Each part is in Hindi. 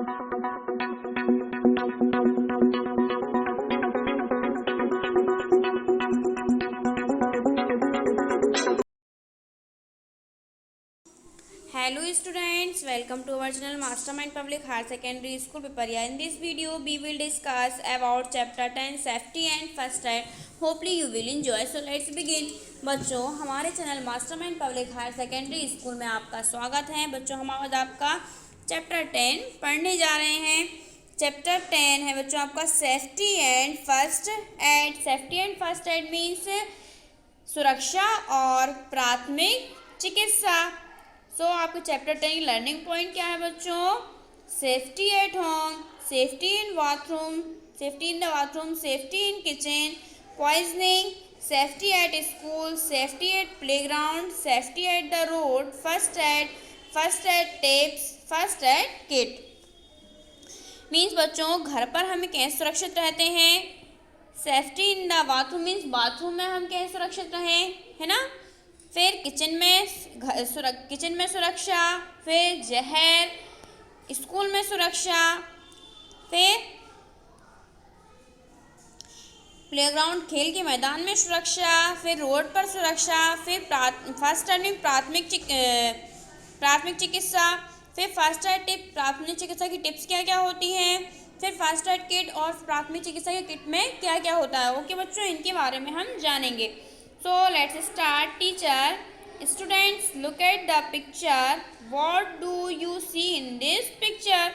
Hello students, welcome to our channel Mastermind Public Higher Secondary School Piparia. In this video, we will discuss about chapter 10 Safety and First Aid. Hopefully you will enjoy. So let's begin. बच्चों, हमारे channel Mastermind Public Higher Secondary School में आपका स्वागत है। बच्चों, हम आज आपका चैप्टर 10 पढ़ने जा रहे हैं। चैप्टर 10 है बच्चों आपका safety and first aid. Safety and first aid means सुरक्षा और प्राथमिक चिकित्सा। सो आपके चैप्टर 10 की लर्निंग पॉइंट क्या है बच्चों? Safety at home, safety in bathroom, safety in the bathroom, safety in kitchen, poisoning, safety at school, safety eight playground, safety at the road, first aid tips, first aid kit. Means बच्चों घर पर हम कैसे सुरक्षित रहते हैं? Safety in the bathroom means bathroom में हम कैसे सुरक्षित रहें, है ना। फिर किचन में सुरक्षा, फिर जहर, स्कूल में सुरक्षा, फिर प्लेग्राउंड खेल के मैदान में सुरक्षा, फिर रोड पर सुरक्षा, फिर फर्स्ट एड में प्राथमिक चिकित्सा, फिर फर्स्ट एड टिप, प्राथमिक चिकित्सा की टिप्स क्या क्या होती हैं, फिर फर्स्ट एड किट और प्राथमिक चिकित्सा की किट में क्या क्या होता है। ओके बच्चों, इनके बारे में हम जानेंगे। So let's start. Teacher, students look at the picture. What do you see in this picture?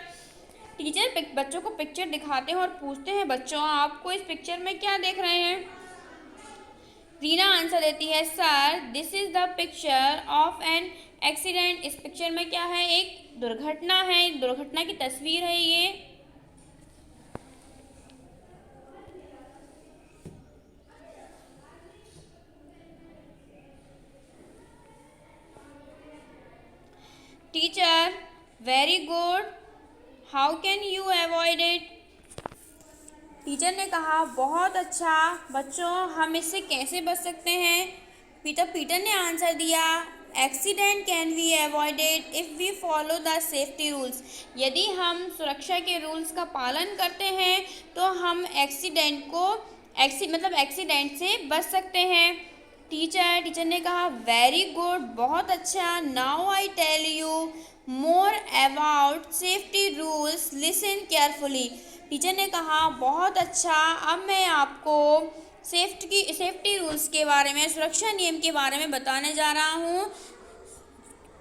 Teacher बच्चों को पिक्चर दिखाते हैं और पूछते हैं बच्चों आपको इस पिक्चर में क्या देख रहे हैं। रीना आंसर देती है sir this is the picture of an accident. इस पिक्चर में क्या है? एक दुर्घटना है, एक दुर्घटना की तस्वीर है ये। Teacher very good, how can you avoid it? Teacher ने कहा बहुत अच्छा, बच्चों हम इससे कैसे बच सकते हैं? पीटर ने आंसर दिया accident can be avoided if we follow the safety rules. यदि हम सुरक्षा के रूल्स का पालन करते हैं तो हम एक्सीडेंट से बच सकते हैं। टीचर ने कहा वेरी गुड, बहुत अच्छा, now I tell you more about safety rules, listen carefully. Teacher ने कहा बहुत अच्छा, अब मैं आपको सेफ्टी रूल्स के बारे में, सुरक्षा नियम के बारे में बताने जा रहा हूँ।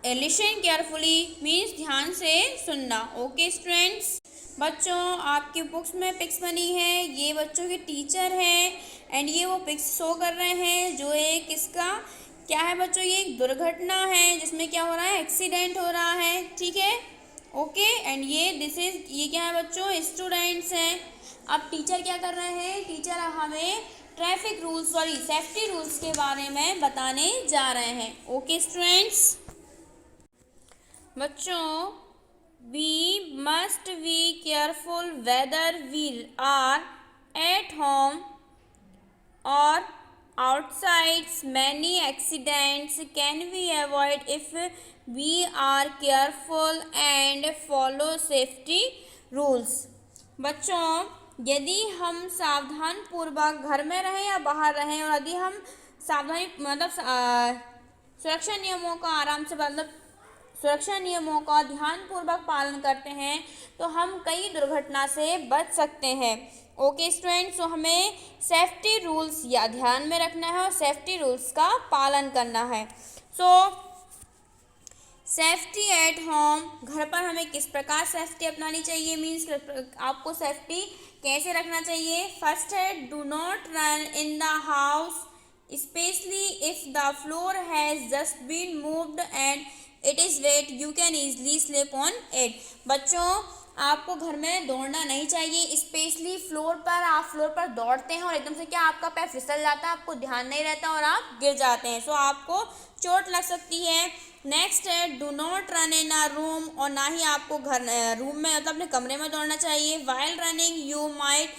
लिसन केयरफुली मीन्स ध्यान से सुनना। ओके स्टूडेंट्स, बच्चों आपकी बुक्स में पिक्स बनी है, ये बच्चों के टीचर हैं एंड ये वो पिक्स शो कर रहे हैं जो एक इसका क्या है बच्चों, ये एक दुर्घटना है जिसमें क्या हो रहा है? एक्सीडेंट हो रहा है, ठीक है। ओके एंड ये क्या है बच्चों? स्टूडेंट्स हैं। अब टीचर क्या कर रहे हैं? टीचर हमें सेफ्टी रूल्स के बारे में बताने जा रहे हैं। ओके स्टूडेंट्स, बच्चों we must be careful whether we are at home or outside. Many accidents can be avoided if we are careful and follow safety rules. बच्चों यदि हम सावधान पूर्वक घर में रहें या बाहर रहें और यदि हम सुरक्षा नियमों का ध्यानपूर्वक पालन करते हैं तो हम कई दुर्घटना से बच सकते हैं। ओके स्टूडेंट्स, तो हमें सेफ्टी रूल्स या ध्यान में रखना है और सेफ्टी रूल्स का पालन करना है। सेफ्टी एट होम, घर पर हमें किस प्रकार सेफ्टी अपनानी चाहिए, मीन्स आपको सेफ्टी कैसे रखना चाहिए। First aid, do not run in the house specially if the floor has just been moved and it is wet, you can easily slip on it. बच्चों आपको घर में दौड़ना नहीं चाहिए, स्पेशली आप फ्लोर पर दौड़ते हैं और एकदम से क्या आपका पैर फिसल जाता है, आपको ध्यान नहीं रहता और आप गिर जाते हैं, सो आपको चोट लग सकती है। नेक्स्ट है do not run in a room, और ना ही आपको रूम में अपने कमरे में दौड़ना चाहिए। While running you might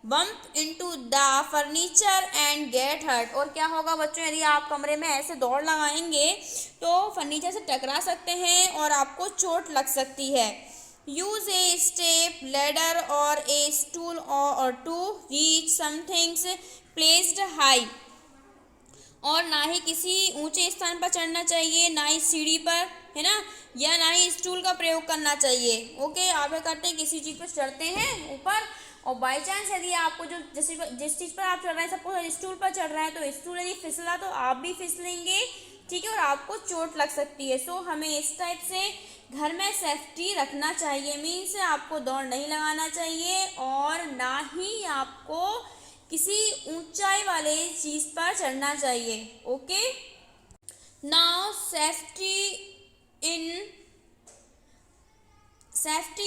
bump into the furniture and get hurt, और क्या होगा बच्चों यदि आप कमरे में ऐसे दौड़ लगाएंगे तो फर्नीचर से टकरा सकते हैं और आपको चोट लग सकती है। यूज ए स्टेप लैडर और ए स्टूल और to reach somethings placed high. और ना ही किसी ऊंचे स्थान पर चढ़ना चाहिए, ना ही सीढ़ी पर, है ना, या ना ही स्टूल का प्रयोग करना चाहिए। ओके, आप क्या करते हैं, किसी चीज़ पर चढ़ते हैं ऊपर, और बाई चांस यदि आपको जो जिस चीज़ पर आप चढ़ रहे हैं, सपोज स्टूल पर चढ़ रहे हैं, तो स्टूल यदि फिसला तो आप भी फिसलेंगे, ठीक है, और आपको चोट लग सकती है। सो हमें इस टाइप से घर में सेफ्टी रखना चाहिए। मीन्स आपको दौड़ नहीं लगाना चाहिए और ना ही आपको किसी ऊंचाई वाले चीज़ पर चढ़ना चाहिए। Okay, now safety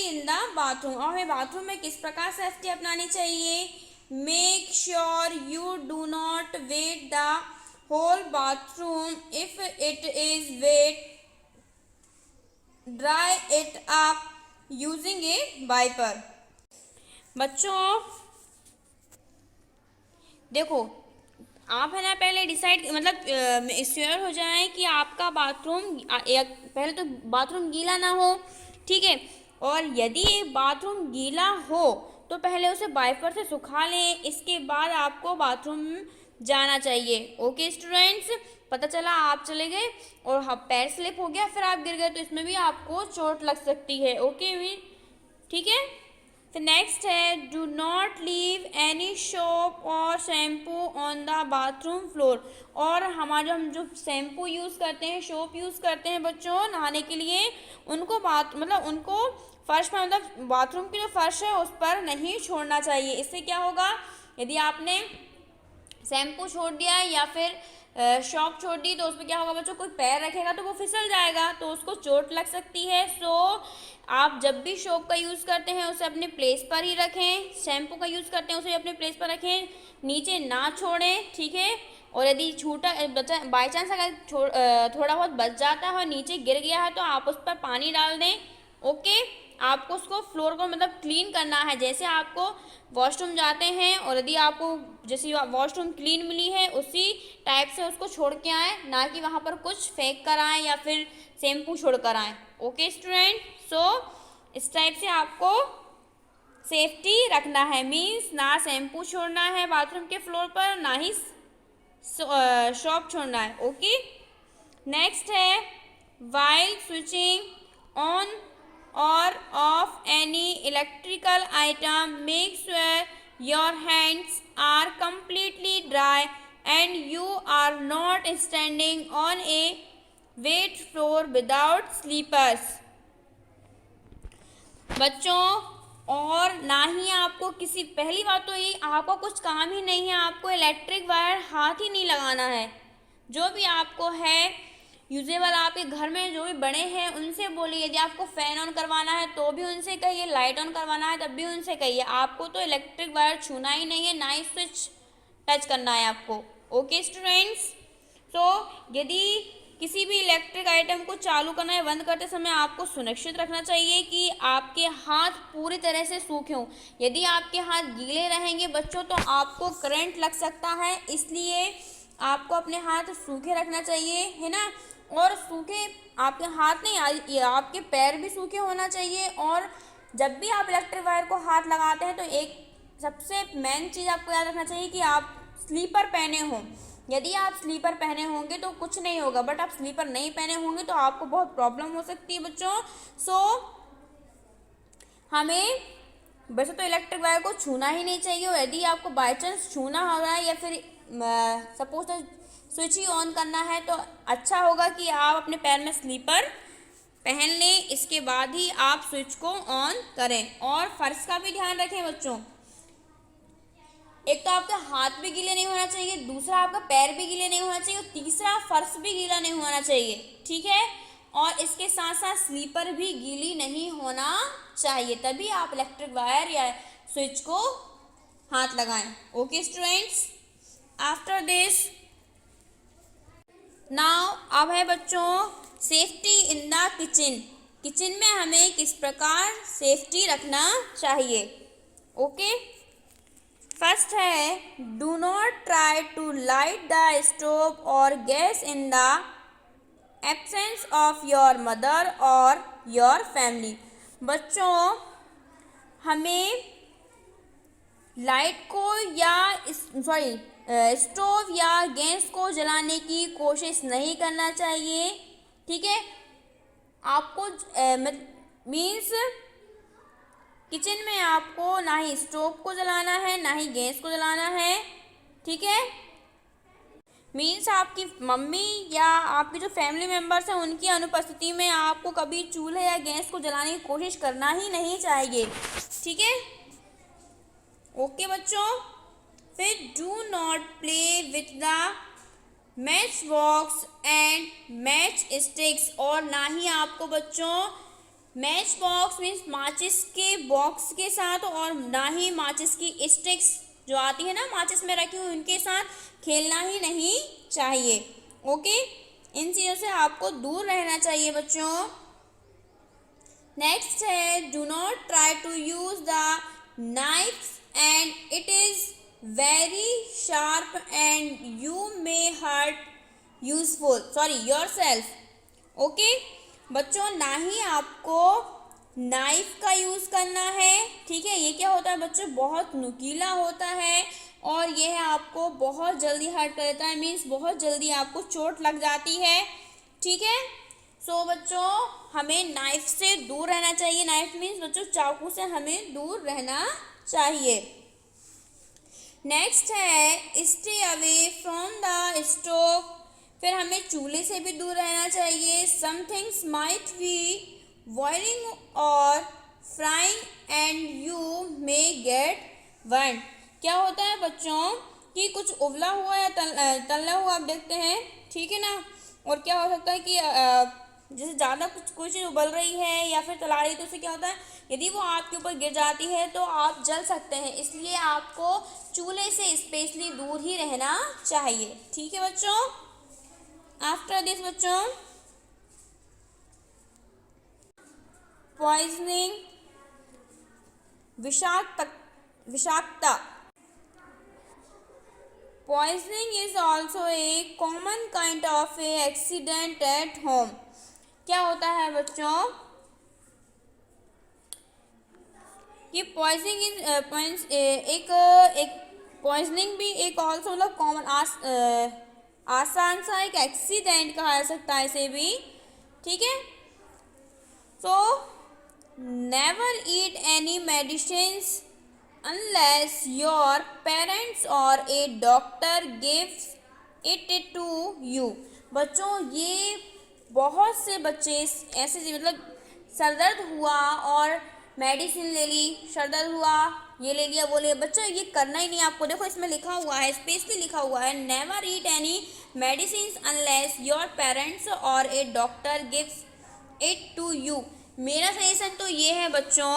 in the bathroom. और हमें बाथरूम में किस प्रकार सेफ्टी अपनानी चाहिए? Make sure you do not wet the whole bathroom. If it is wet, dry it up using a wiper. बच्चों देखो, आप है ना पहले डिसाइड मतलब श्योर हो जाए कि आपका बाथरूम पहले तो बाथरूम गीला ना हो, ठीक है, और यदि बाथरूम गीला हो तो पहले उसे वाइपर से सुखा लें, इसके बाद आपको बाथरूम जाना चाहिए। ओके स्टूडेंट्स, पता चला आप चले गए और पैर स्लिप हो गया, फिर आप गिर गए, तो इसमें भी आपको चोट लग सकती है। ओके भी, ठीक है। तो नेक्स्ट है, do not leave any soap और shampoo on the bathroom floor. और हम जो शैम्पू यूज़ करते हैं, सोप यूज़ करते हैं बच्चों नहाने के लिए, उनको उनको फर्श पर, मतलब बाथरूम की जो फर्श है उस पर नहीं छोड़ना चाहिए। इससे क्या होगा, यदि आपने शैम्पू छोड़ दिया है या फिर शॉप छोड़ दी, तो उसमें क्या होगा बच्चों, कोई पैर रखेगा तो वो फिसल जाएगा, तो उसको चोट लग सकती है। सो आप जब भी शॉप का यूज़ करते हैं उसे अपने प्लेस पर ही रखें, शैम्पू का यूज़ करते हैं उसे अपने प्लेस पर रखें, नीचे ना छोड़ें, ठीक है। और यदि छूटा बचा बाई चांस अगर थोड़ा बहुत बच जाता है और नीचे गिर गया है, तो आप उस पर पानी डाल दें। ओके, आपको उसको फ्लोर को मतलब क्लीन करना है। जैसे आपको वॉशरूम जाते हैं और यदि आपको जैसे वॉशरूम क्लीन मिली है, उसी टाइप से उसको छोड़ के आएँ, ना कि वहाँ पर कुछ फेंक कर आएँ या फिर शैम्पू छोड़ कर आएँ। ओके स्टूडेंट, सो इस टाइप से आपको सेफ्टी रखना है। मीन्स ना शैम्पू छोड़ना है बाथरूम के फ्लोर पर, ना ही शॉप छोड़ना है। ओके, नेक्स्ट है, while switching on or of any electrical item, make sure your hands are completely dry and you are not standing on a wet floor without slippers। बच्चों, और ना ही आपको किसी, पहली बात तो ये, आपको कुछ काम ही नहीं है, आपको इलेक्ट्रिक वायर हाथ ही नहीं लगाना है। जो भी आपको है यूजेबल, आपके घर में जो भी बड़े हैं उनसे बोलिए, यदि आपको फ़ैन ऑन करवाना है तो भी उनसे कहिए, लाइट ऑन करवाना है तब भी उनसे कहिए। आपको तो इलेक्ट्रिक वायर छूना ही नहीं है, ना ही स्विच टच करना है आपको। ओके स्टूडेंट्स, तो यदि किसी भी इलेक्ट्रिक आइटम को चालू करना है, बंद करते समय आपको सुनिश्चित रखना चाहिए कि आपके हाथ पूरी तरह से सूखे हों। यदि आपके हाथ गीले रहेंगे बच्चों, तो आपको करंट लग सकता है, इसलिए आपको अपने हाथ सूखे रखना चाहिए, है ना। और सूखे आपके हाथ नहीं, आपके पैर भी सूखे होना चाहिए। और जब भी आप इलेक्ट्रिक वायर को हाथ लगाते हैं, तो एक सबसे मेन चीज़ आपको याद रखना चाहिए कि आप स्लीपर पहने हों। यदि आप स्लीपर पहने होंगे तो कुछ नहीं होगा, बट आप स्लीपर नहीं पहने होंगे तो आपको बहुत प्रॉब्लम हो सकती है बच्चों। सो हमें वैसे तो इलेक्ट्रिक वायर को छूना ही नहीं चाहिए, और यदि आपको बाई चांस छूना हो रहा है या फिर सपोज स्विच ही ऑन करना है, तो अच्छा होगा कि आप अपने पैर में स्लीपर पहन लें, इसके बाद ही आप स्विच को ऑन करें। और फर्श का भी ध्यान रखें बच्चों, एक तो आपका हाथ भी गीले नहीं होना चाहिए, दूसरा आपका पैर भी गीले नहीं होना चाहिए, और तीसरा फर्श भी गीला नहीं होना चाहिए, ठीक है। और इसके साथ साथ स्लीपर भी गीली नहीं होना चाहिए, तभी आप इलेक्ट्रिक वायर या स्विच को हाथ लगाएं। Okay students, after this now अब है बच्चों safety in the kitchen. Kitchen में हमें किस प्रकार सेफ्टी रखना चाहिए। ओके, फर्स्ट है, do not try to light the stove और gas in the absence of your mother और योर फैमिली। बच्चों हमें लाइट को या स्टोव या गैस को जलाने की कोशिश नहीं करना चाहिए, ठीक है। आपको मीन्स किचन में आपको ना ही स्टोव को जलाना है ना ही गैस को जलाना है, ठीक है। मीन्स आपकी मम्मी या आपके जो फैमिली मेम्बर्स हैं उनकी अनुपस्थिति में आपको कभी चूल्हे या गैस को जलाने की कोशिश करना ही नहीं चाहिए, ठीक है। ओके बच्चों, फिर do not play with the match box and match sticks, और ना ही आपको बच्चों मैच बॉक्स मीन्स माचिस के बॉक्स के साथ और ना ही माचिस की स्टिक्स जो आती है ना माचिस में रखी हुई उनके साथ खेलना ही नहीं चाहिए, ओके। इन चीज़ों से आपको दूर रहना चाहिए बच्चों। नेक्स्ट है do not try to use the knifes and it is very sharp and you may hurt yourself, okay. बच्चों ना ही आपको नाइफ का यूज़ करना है, ठीक है। ये क्या होता है बच्चों, बहुत नुकीला होता है और यह आपको बहुत जल्दी हर्ट कर देता है, मीन्स बहुत जल्दी आपको चोट लग जाती है, ठीक है। सो बच्चों हमें नाइफ से दूर रहना चाहिए। नाइफ मीन्स बच्चों चाकू से हमें दूर रहना चाहिए। नेक्स्ट है stay away from the stove, फिर हमें चूल्हे से भी दूर रहना चाहिए। Some things might be boiling और frying and you may get burn. क्या होता है बच्चों कि कुछ उबला हुआ या तला हुआ आप देखते हैं, ठीक है ना, और क्या हो सकता है कि जैसे ज़्यादा कोई चीज़ उबल रही है या फिर तला रही है तो उससे क्या होता है, यदि वो आपके ऊपर गिर जाती है तो आप जल सकते हैं, इसलिए आपको चूल्हे से स्पेशली दूर ही रहना चाहिए, ठीक है बच्चों। आफ्टर दिस बच्चों पॉइजनिंग विषाक्तता, poisoning is also a common kind of A accident at home. क्या होता है बच्चों कि पॉइजनिंग एक पॉइजनिंग भी एक ऑल्सो मतलब कॉमन आसान सा एक एक्सीडेंट कहा जा सकता है इसे भी, ठीक है। So never eat any medicines unless your parents or a doctor gives it to you। बच्चों ये बहुत से बच्चे ऐसे मतलब सर दर्द हुआ और मेडिसिन ले ली, सर दर्द हुआ ये ले लिया वो ले, बच्चों ये करना ही नहीं आपको। देखो इसमें लिखा हुआ है, स्पेशली लिखा हुआ है never eat any medicine unless your parents और a doctor gives it to you. मेरा सजेशन तो ये है बच्चों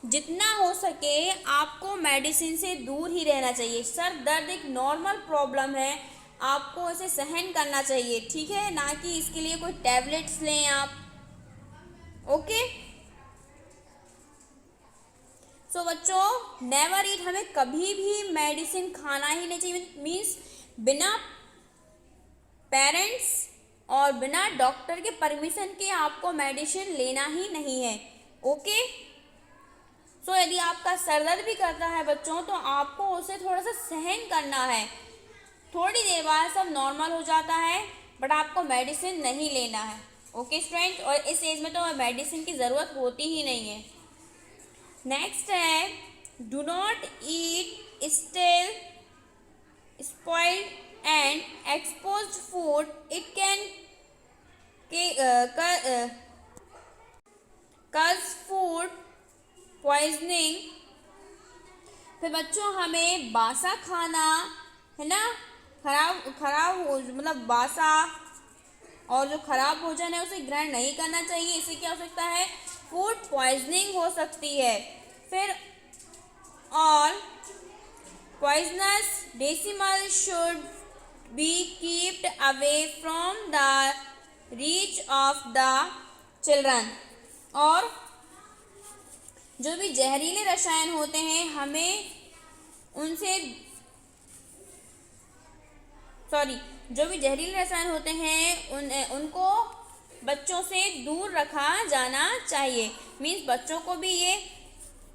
जितना हो सके आपको मेडिसिन से दूर ही रहना चाहिए। सर दर्द एक नॉर्मल प्रॉब्लम है, आपको इसे सहन करना चाहिए, ठीक है, ना कि इसके लिए कोई टैबलेट्स लें आप, ओके। सो बच्चों नेवर ईट, हमें कभी भी मेडिसिन खाना ही नहीं चाहिए, मीन्स बिना पेरेंट्स और बिना डॉक्टर के परमिशन के आपको मेडिसिन लेना ही नहीं है, ओके। सो यदि आपका सर दर्द भी करता है बच्चों तो आपको उसे थोड़ा सा सहन करना है, थोड़ी देर बाद सब नॉर्मल हो जाता है, बट आपको मेडिसिन नहीं लेना है, ओके स्टूडेंट। और इस एज में तो मेडिसिन की ज़रूरत होती ही नहीं है। नेक्स्ट है do not eat stale spoiled and exposed food, it can cause food poisoning. फिर बच्चों हमें बासा खाना है ना, खराब मतलब बासा और जो खराब भोजन है उसे ग्रहण नहीं करना चाहिए, इससे क्या हो सकता है फूड पॉइजनिंग हो सकती है। फिर all poisonous decimal should be keeped away from the reach of the children, और जो भी जहरीले रसायन होते हैं हमें उनसे जो भी जहरीले रसायन होते हैं उनको बच्चों से दूर रखा जाना चाहिए। मीन्स बच्चों को भी ये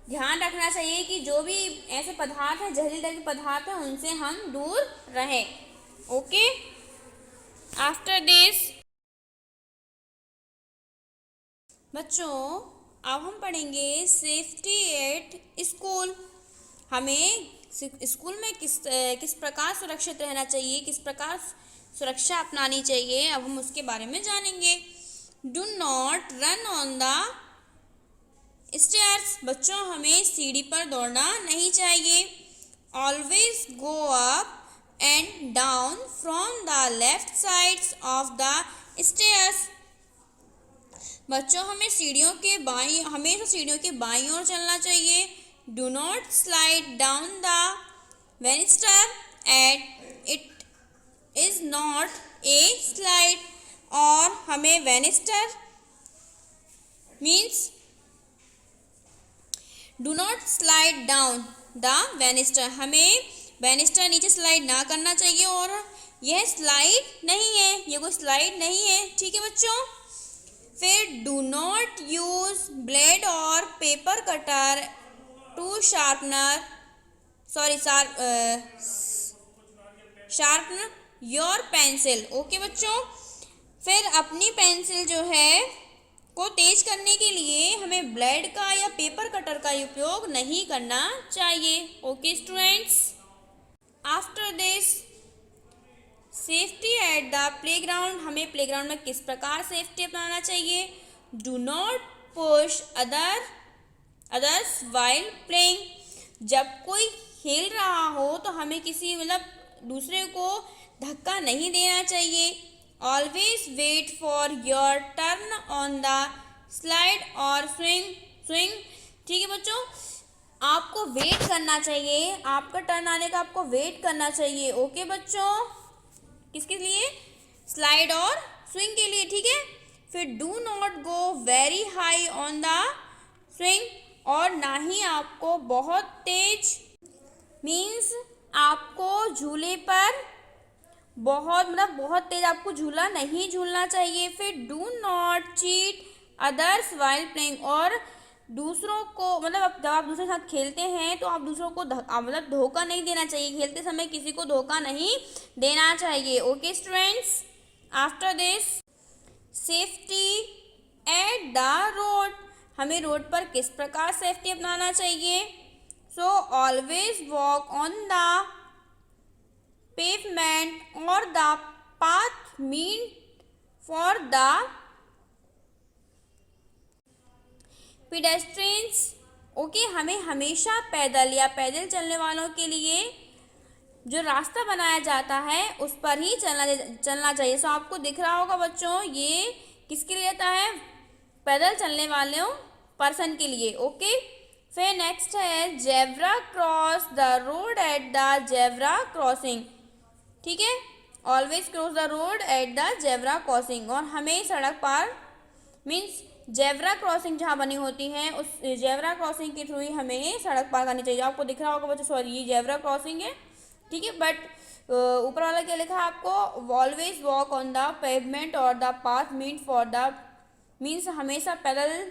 ध्यान रखना चाहिए कि जो भी ऐसे पदार्थ हैं, जहरीले तरह के पदार्थ हैं, उनसे हम दूर रहें। ओके, आफ्टर दिस बच्चों अब हम पढ़ेंगे सेफ्टी एट स्कूल। हमें स्कूल में किस प्रकार सुरक्षित रहना चाहिए, किस प्रकार सुरक्षा अपनानी चाहिए, अब हम उसके बारे में जानेंगे। Do not run on the stairs. बच्चों हमें सीढ़ी पर दौड़ना नहीं चाहिए। Always go up and down from the left sides of the stairs. बच्चों हमें हमेशा सीढ़ियों के बाईं ओर चलना चाहिए। Do not slide down the banister at it is not a slide. और हमें banister means do not slide down the banister. हमें वेनिस्टर नीचे स्लाइड ना करना चाहिए, और यह स्लाइड नहीं है, ये कोई स्लाइड नहीं है। ठीक है बच्चों। फिर डू नॉट यूज ब्लेड और paper cutter to sharpener sharpen your pencil. Okay बच्चों। फिर अपनी पेंसिल जो है को तेज करने के लिए हमें ब्लेड का या पेपर कटर का उपयोग नहीं करना चाहिए। Okay students, after this safety at the playground. हमें प्लेग्राउंड में किस प्रकार सेफ्टी अपनाना चाहिए। Do not push others while playing. जब कोई खेल रहा हो तो हमें किसी दूसरे को धक्का नहीं देना चाहिए। Always wait for your turn on the slide और स्विंग। ठीक है बच्चों, आपको वेट करना चाहिए, आपका टर्न आने का आपको वेट करना चाहिए। ओके बच्चों, किसके लिए? स्लाइड और स्विंग के लिए। ठीक है। फिर do not go very high on the swing. और ना ही आपको बहुत तेज मीन्स आपको झूले पर बहुत तेज आपको झूला नहीं झूलना चाहिए। फिर do not cheat others while playing. और दूसरों को जब आप दूसरे के साथ खेलते हैं तो आप दूसरों को धोखा नहीं देना चाहिए। खेलते समय किसी को धोखा नहीं देना चाहिए। Okay students, after this safety at the road. हमें रोड पर किस प्रकार सेफ्टी अपनाना चाहिए। So always walk on the pavement और the path mean for the pedestrians. Okay, हमें हमेशा पैदल या पैदल चलने वालों के लिए जो रास्ता बनाया जाता है उस पर ही चलना चाहिए। सो आपको दिख रहा होगा बच्चों, ये किसके लिए रहता है? पैदल चलने वाले पर्सन के लिए। ओके, फिर नेक्स्ट है zebra cross the road at the zebra crossing. ठीक है, always cross the road at the zebra crossing. और हमें सड़क पार मीन्स जेब्रा क्रॉसिंग जहाँ बनी होती है उस जेब्रा क्रॉसिंग के थ्रू ही हमें सड़क पार करनी चाहिए। आपको दिख रहा होगा बच्चों, सॉरी ये जेब्रा क्रॉसिंग है। ठीक है, बट ऊपर वाला क्या लिखा है आपको? Always walk on the pavement और द पाथ मीन्स हमेशा पैदल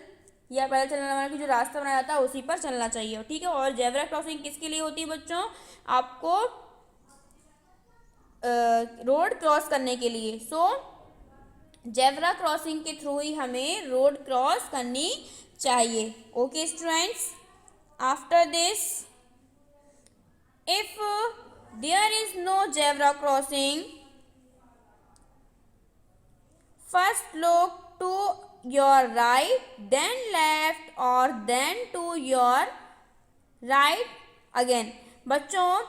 या पैदल चलने वाले जो रास्ता बनाया जाता है उसी पर चलना चाहिए। ठीक है, और जेब्रा क्रॉसिंग किसके लिए होती है बच्चों? आपको रोड क्रॉस करने के लिए। सो जेब्रा क्रॉसिंग के थ्रू ही हमें रोड क्रॉस करनी चाहिए। Okay students, after this if there is no zebra crossing, first look to your right then left और then to your right again. बच्चों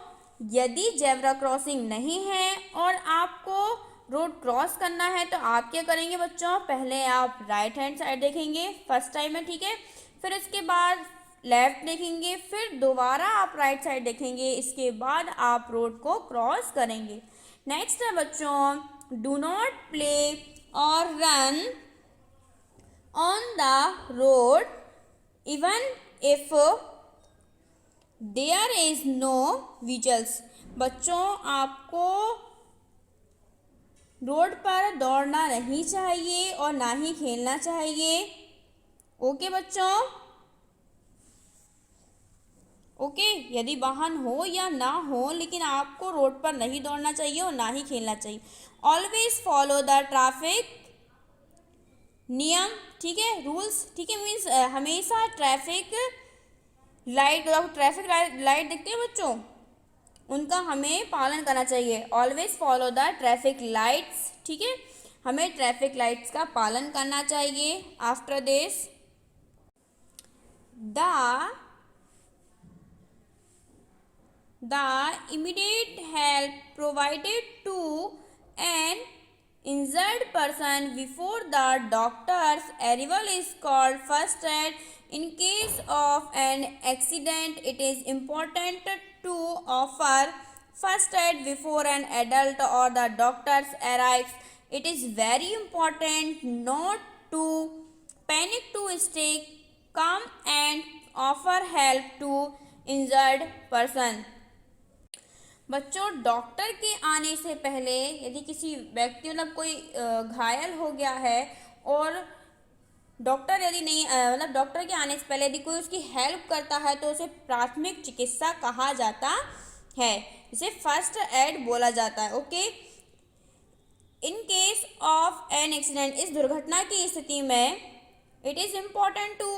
यदि जेब्रा क्रॉसिंग नहीं है और आपको रोड क्रॉस करना है तो आप क्या करेंगे बच्चों? पहले आप राइट हैंड साइड देखेंगे फर्स्ट टाइम में। ठीक है, फिर उसके बाद लेफ्ट देखेंगे, फिर दोबारा आप राइट साइड देखेंगे, इसके बाद आप रोड को क्रॉस करेंगे। नेक्स्ट है बच्चों, डू नॉट प्ले और run on the road even if there is no vehicles. बच्चों आपको रोड पर दौड़ना नहीं चाहिए और ना ही खेलना चाहिए। ओके बच्चों, ओके। यदि वाहन हो या ना हो, लेकिन आपको रोड पर नहीं दौड़ना चाहिए और ना ही खेलना चाहिए। ऑलवेज फॉलो द ट्रैफिक नियम, ठीक है, रूल्स, ठीक है, मीन्स हमेशा ट्रैफिक लाइट दिखती है बच्चों, उनका हमें पालन करना चाहिए। Always follow the traffic lights, ठीक है, हमें ट्रैफिक लाइट्स का पालन करना चाहिए। After this, the immediate help provided to an injured person before the doctor's arrival is called first aid. In case of an accident, it is important to offer first aid before an adult or the doctor arrives. It is very important not to panic, to stay calm and offer help to injured person. बच्चों, डॉक्टर के आने से पहले यदि किसी व्यक्ति मतलब कोई घायल हो गया है और डॉक्टर यदि नहीं मतलब डॉक्टर के आने से पहले यदि कोई उसकी हेल्प करता है तो उसे प्राथमिक चिकित्सा कहा जाता है, इसे फर्स्ट एड बोला जाता है। Okay. In case of an accident, इस दुर्घटना की स्थिति में it is important to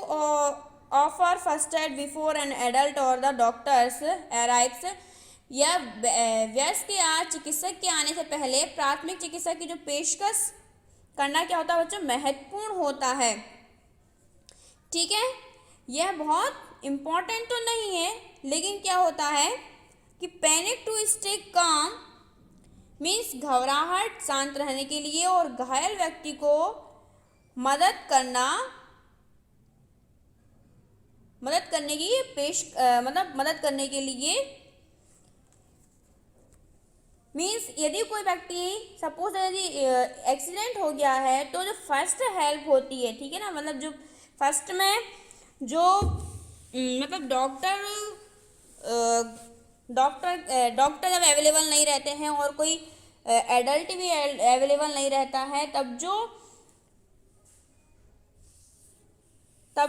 offer first aid before an adult और द डॉक्टर्स अराइव्स। यह वयस्क या चिकित्सक के आने से पहले प्राथमिक चिकित्सा की जो पेशकश करना क्या होता है बच्चों, महत्वपूर्ण होता है। ठीक है, यह बहुत इम्पॉर्टेंट तो नहीं है, लेकिन क्या होता है कि panic to stay calm means घबराहट शांत रहने के लिए और घायल व्यक्ति को मदद करने की मदद करने के लिए मीन्स यदि कोई व्यक्ति सपोज यदि एक्सीडेंट हो गया है तो जो फर्स्ट हेल्प होती है, ठीक है ना, मतलब जो फर्स्ट में जो मतलब डॉक्टर जब अवेलेबल नहीं रहते हैं और कोई एडल्ट भी अवेलेबल नहीं रहता है, तब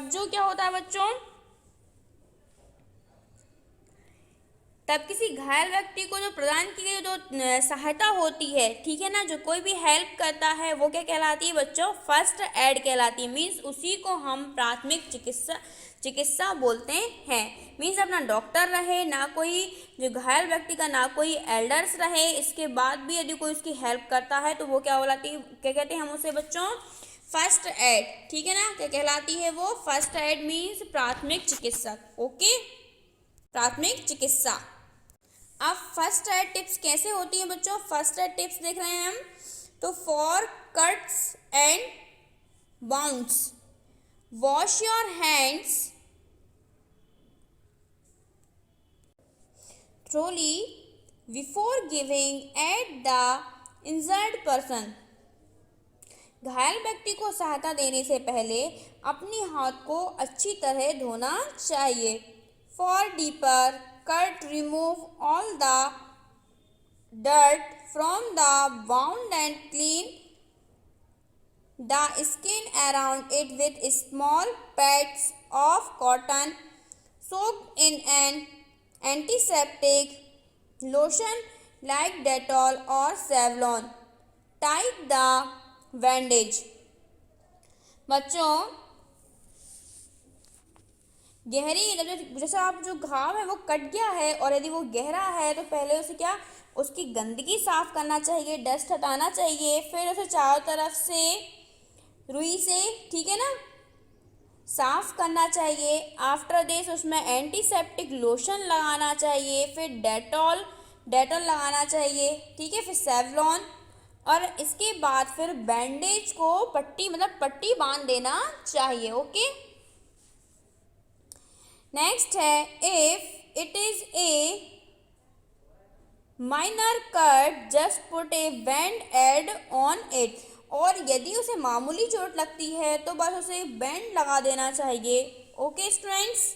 जो क्या होता है बच्चों, तब किसी घायल व्यक्ति को जो प्रदान की गई जो सहायता होती है, ठीक है ना, जो कोई भी हेल्प करता है वो क्या कहलाती है बच्चों, फर्स्ट एड कहलाती है। मीन्स उसी को हम प्राथमिक चिकित्सा बोलते हैं। मीन्स अपना डॉक्टर रहे ना, कोई जो घायल व्यक्ति का ना कोई एल्डर्स रहे, इसके बाद भी यदि कोई उसकी हेल्प करता है तो वो क्या कहते हैं हम उसे बच्चों, फर्स्ट एड। ठीक है ना, क्या कहलाती है वो, फर्स्ट एड मीन्स प्राथमिक चिकित्सक। ओके, प्राथमिक चिकित्सा। अब फर्स्ट एड टिप्स कैसे होती हैं बच्चों, फर्स्ट एड टिप्स देख रहे हैं हम, तो for cuts and bounds, wash your hands thoroughly before giving aid the injured person। घायल व्यक्ति को सहायता देने से पहले अपनी हाथ को अच्छी तरह धोना चाहिए। For deeper cut, remove all the dirt from the wound and clean the skin around it with small pads of cotton soaked in an antiseptic lotion like Dettol or Savlon. Tie the bandage। बच्चों, गहरी जैसे आप जो घाव है वो कट गया है और यदि वो गहरा है तो पहले उसे क्या, उसकी गंदगी साफ करना चाहिए, डस्ट हटाना चाहिए, फिर उसे चारों तरफ से रुई से, ठीक है ना, साफ करना चाहिए। आफ्टर दिस उसमें एंटीसेप्टिक लोशन लगाना चाहिए, फिर डेटॉल लगाना चाहिए, ठीक है, फिर सेवलॉन, और इसके बाद फिर बैंडेज को पट्टी बांध देना चाहिए। ओके, नेक्स्ट है, if it is a minor cut just put a band aid on it. और यदि उसे मामूली चोट लगती है तो बस उसे बैंड लगा देना चाहिए। Okay students,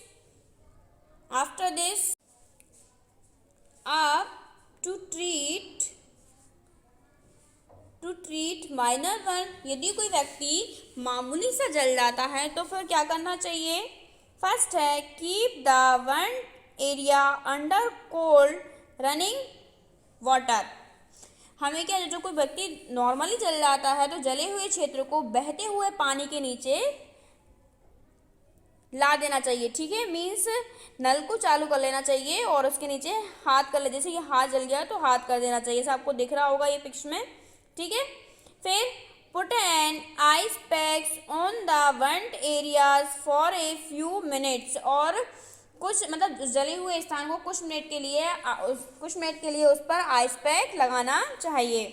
after this up to treat to treat minor one, यदि कोई व्यक्ति मामूली सा जल जाता है तो फिर क्या करना चाहिए? फर्स्ट है keep the one area under cold running water. हमें क्या, जो कोई व्यक्ति नॉर्मली जल जाता है तो जले हुए क्षेत्र को बहते हुए पानी के नीचे ला देना चाहिए, ठीक है। मीन्स नल को चालू कर लेना चाहिए और उसके नीचे हाथ कर ले, जैसे ये हाथ जल गया तो हाथ कर देना चाहिए, ऐसा आपको दिख रहा होगा ये पिक्चर में, ठीक है। फिर put an ice packs on the burned areas for a few minutes, और कुछ मतलब जले हुए स्थान को कुछ मिनट के लिए उस पर आइस पैक लगाना चाहिए।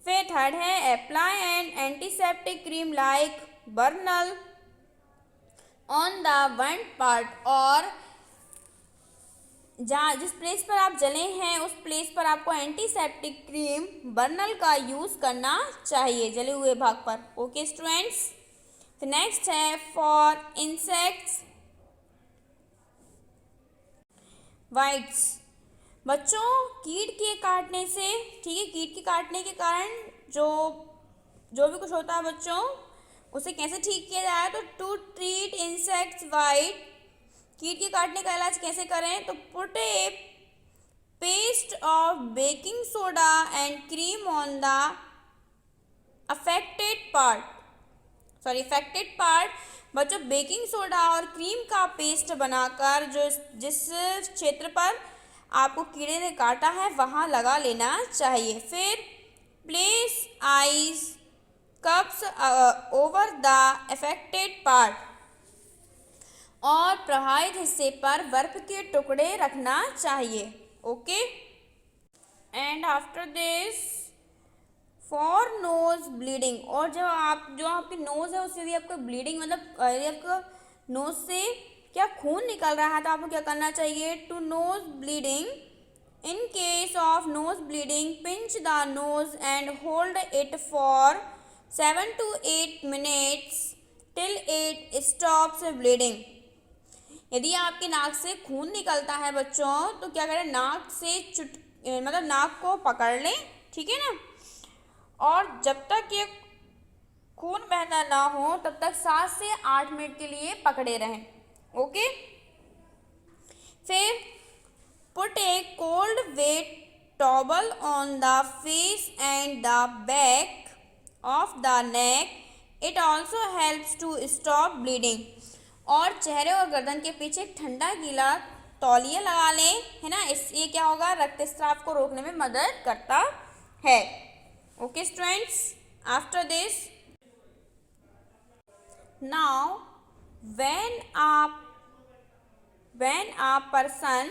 फिर थर्ड है apply an antiseptic cream like Burnol on the burned part, और जहाँ जिस प्लेस पर आप जले हैं उस प्लेस पर आपको एंटीसेप्टिक क्रीम बर्नल का यूज़ करना चाहिए जले हुए भाग पर। ओके स्टूडेंट्स, तो नेक्स्ट है फॉर इंसेक्ट्स वाइट्स। बच्चों कीट के काटने से, ठीक है, कीट के काटने के कारण जो भी कुछ होता है बच्चों, उसे कैसे ठीक किया जाए? तो टू ट्रीट इंसेक्ट्स वाइट, कीट के काटने का इलाज कैसे करें? तो put A paste of baking soda and cream on the affected part. बच्चों बेकिंग सोडा और क्रीम का पेस्ट बनाकर जिस क्षेत्र पर आपको कीड़े ने काटा है वहाँ लगा लेना चाहिए। फिर place ice cups over the affected part, और प्रभावित हिस्से पर बर्फ के टुकड़े रखना चाहिए। Okay, and after this for nose bleeding, और जो आपकी नोज है उससे यदि आपको ब्लीडिंग, मतलब यदि आपको नोज से क्या खून निकल रहा है तो आपको क्या करना चाहिए? To nose bleeding, in case of nose bleeding pinch the nose and hold it for 7 to 8 minutes till it stops bleeding. यदि आपके नाक से खून निकलता है बच्चों तो क्या करें? नाक से मतलब नाक को पकड़ लें, ठीक है ना, और जब तक ये खून बहना ना हो तब तक 7 से 8 मिनट के लिए पकड़े रहें। ओके, फिर put a cold wet towel on the face and the back of the neck, it also helps to stop bleeding, और चेहरे और गर्दन के पीछे ठंडा गीला तौलिया लगा लें, है ना, इससे क्या होगा? रक्तस्राव को रोकने में मदद करता है। Okay students, after this now when a person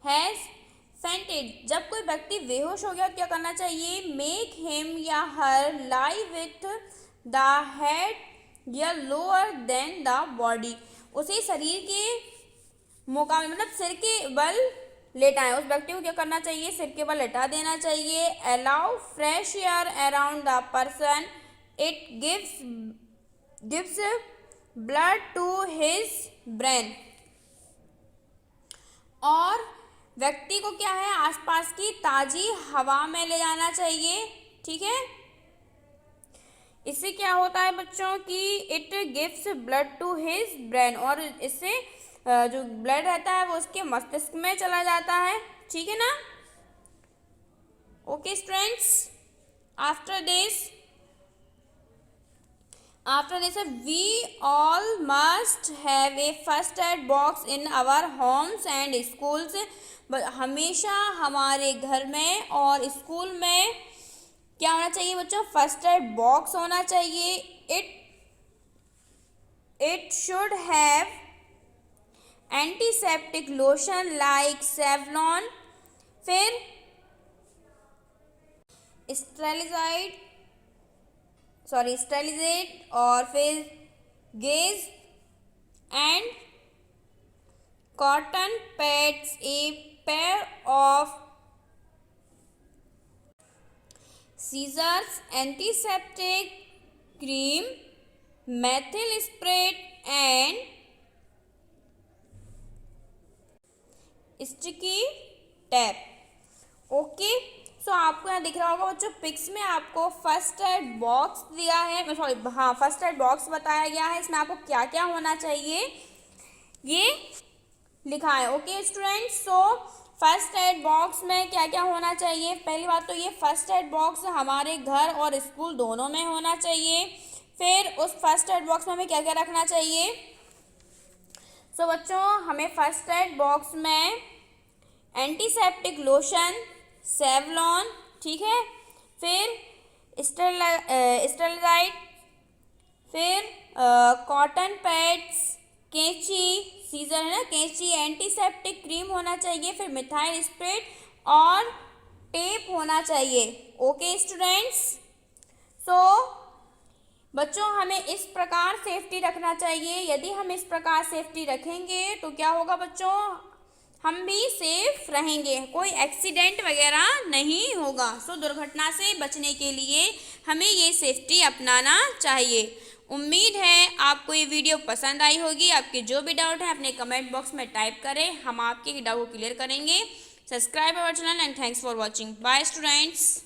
has fainted, जब कोई व्यक्ति बेहोश हो गया तो क्या करना चाहिए? मेक हिम या हर लाई विथ द हेड या लोअर देन द बॉडी, उसे शरीर के मुकाबले मतलब सिर के बल लेटाएं। उस व्यक्ति को क्या करना चाहिए? सिर के बल लेटा देना चाहिए। Allow fresh air around the person, it gives blood to his brain, और व्यक्ति को क्या है? आसपास की ताजी हवा में ले जाना चाहिए, ठीक है। इससे क्या होता है बच्चों कि it gives blood to his brain, और इससे जो ब्लड रहता है वो उसके मस्तिष्क में चला जाता है, ठीक है ना। Okay students, after this we all must have a first aid box in our homes and schools। हमेशा हमारे घर में और स्कूल में क्या होना चाहिए बच्चों? फर्स्ट एड बॉक्स होना चाहिए। It should have antiseptic lotion like Savlon, फिर स्टेरिलाइजेट और फिर gauze and cotton pads, a pair of scissors, antiseptic cream, methyl spirit and sticky tape। Okay, so आपको यहाँ दिख रहा होगा बच्चों, पिक्स में आपको फर्स्ट एड बॉक्स दिया है, सॉरी हाँ फर्स्ट एड बॉक्स बताया गया है। इसमें आपको क्या क्या होना चाहिए ये लिखा है। Okay students, so first aid box में क्या क्या होना चाहिए। पहली बात तो ये फर्स्ट एड बॉक्स हमारे घर और स्कूल दोनों में होना चाहिए। फिर उस फर्स्ट एड बॉक्स में हमें क्या क्या रखना चाहिए। सो बच्चों हमें फर्स्ट एड बॉक्स में एंटीसेप्टिक लोशन, सेवलॉन, ठीक है, फिर स्टेरलाइट, फिर कॉटन पैड्स, कैंची, सीजर है ना, कैंची, एंटीसेप्टिक क्रीम होना चाहिए, फिर मिथाइल स्प्रेड और टेप होना चाहिए। ओके स्टूडेंट्स, सो बच्चों हमें इस प्रकार सेफ्टी रखना चाहिए। यदि हम इस प्रकार सेफ्टी रखेंगे तो क्या होगा बच्चों, हम भी सेफ रहेंगे, कोई एक्सीडेंट वगैरह नहीं होगा। सो दुर्घटना से बचने के लिए हमें ये सेफ्टी अपनाना चाहिए। उम्मीद है आपको ये वीडियो पसंद आई होगी। आपके जो भी डाउट हैं अपने कमेंट बॉक्स में टाइप करें, हम आपके डाउट को क्लियर करेंगे। Subscribe our channel and thanks for watching. Bye students.